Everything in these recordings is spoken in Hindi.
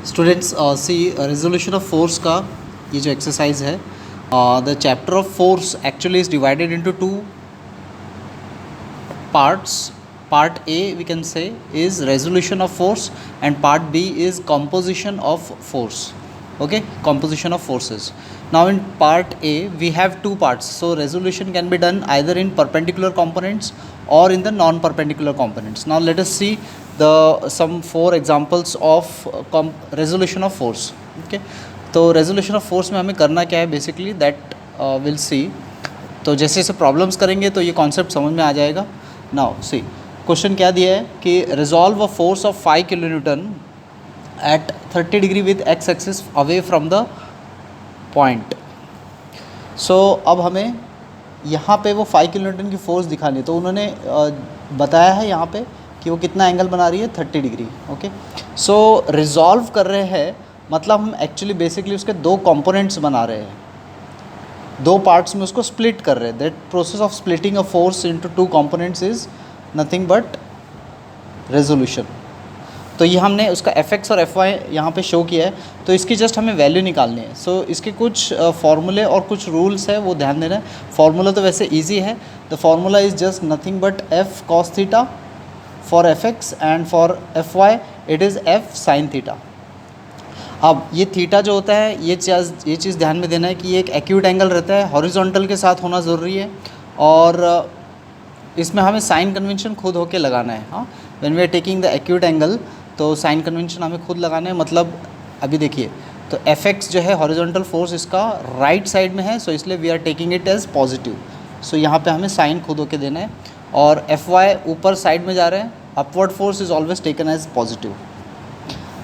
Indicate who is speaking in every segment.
Speaker 1: Students see resolution of force का ये जो एक्सरसाइज है, the chapter of force actually is divided into two parts. Part A we can say is resolution of force and part B is composition of force. Okay, composition of forces. Now in part A we have two parts, so resolution can be done either in perpendicular components or in the non-perpendicular components. Now let us see the some four examples of resolution of force. Okay, तो resolution of force में हमें करना क्या है basically that we'll see. तो जैसे जैसे प्रॉब्लम्स करेंगे तो ये कॉन्सेप्ट समझ में आ जाएगा. नाउ सी क्वेश्चन क्या दिया है कि resolve a force of 5 kilo newton at 30 degree with X axis away from the point. So अब हमें यहाँ पे वो 5 किलो न्यूटन की फोर्स दिखानी है. तो उन्होंने बताया है यहाँ पे कि वो कितना एंगल बना रही है, 30 डिग्री. ओके, सो रिजॉल्व कर रहे हैं मतलब हम एक्चुअली बेसिकली उसके दो कंपोनेंट्स बना रहे हैं, दो पार्ट्स में उसको स्प्लिट कर रहे हैं. That process of splitting a force into two components is nothing but resolution. तो ये हमने उसका एफ एक्स और एफ वाई यहाँ पे शो किया है, तो इसकी जस्ट हमें वैल्यू निकालनी है. सो इसके कुछ फार्मूले और कुछ रूल्स है वो ध्यान देना है. फार्मूला तो वैसे इजी है. The formula is just nothing but F cos theta for F x and for F why it is F sine theta. अब ये थीटा जो होता है ये चीज़ ध्यान में देना है कि ये एक एक्यूट एंगल रहता है, हॉरिजॉन्टल के साथ होना ज़रूरी है और इसमें हमें साइन कन्वेंशन खुद होके लगाना है. हाँ, when we are taking the acute angle तो साइन कन्वेंशन हमें खुद लगाना है. मतलब अभी देखिए तो एफ एक्स जो है हॉरिजॉन्टल फोर्स इसका राइट साइड में है, सो इसलिए we are taking it as positive. So यहाँ पे हमें साइन खुद होके देना है. और एफ वाई ऊपर साइड में जा रहे हैं, upward force is always taken as positive.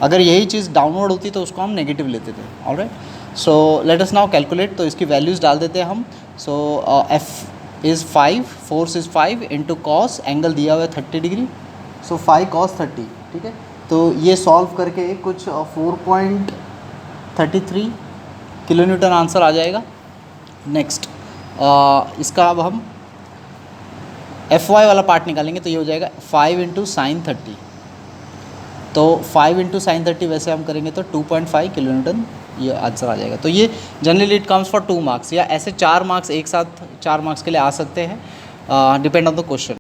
Speaker 1: अगर यही चीज़ डाउनवर्ड होती तो उसको हम नेगेटिव लेते थे. Alright, so let us now calculate. तो इसकी वैल्यूज़ डाल देते हैं हम. So F is 5, force is 5 into cos, angle दिया हुआ है 30 डिग्री, सो 5 cos 30. ठीक है, तो ये सॉल्व करके कुछ 4.33 किलो न्यूटन आंसर आ जाएगा. नेक्स्ट इसका अब हम एफ वाई वाला पार्ट निकालेंगे तो ये हो जाएगा 5 इंटू साइन 30. तो 5 इंटू साइन 30 वैसे हम करेंगे तो 2.5 किलो न्यूटन ये आंसर आ जाएगा. तो ये generally it comes for 2 marks, या ऐसे 4 मार्क्स एक साथ 4 मार्क्स के लिए आ सकते हैं, डिपेंड ऑन द क्वेश्चन.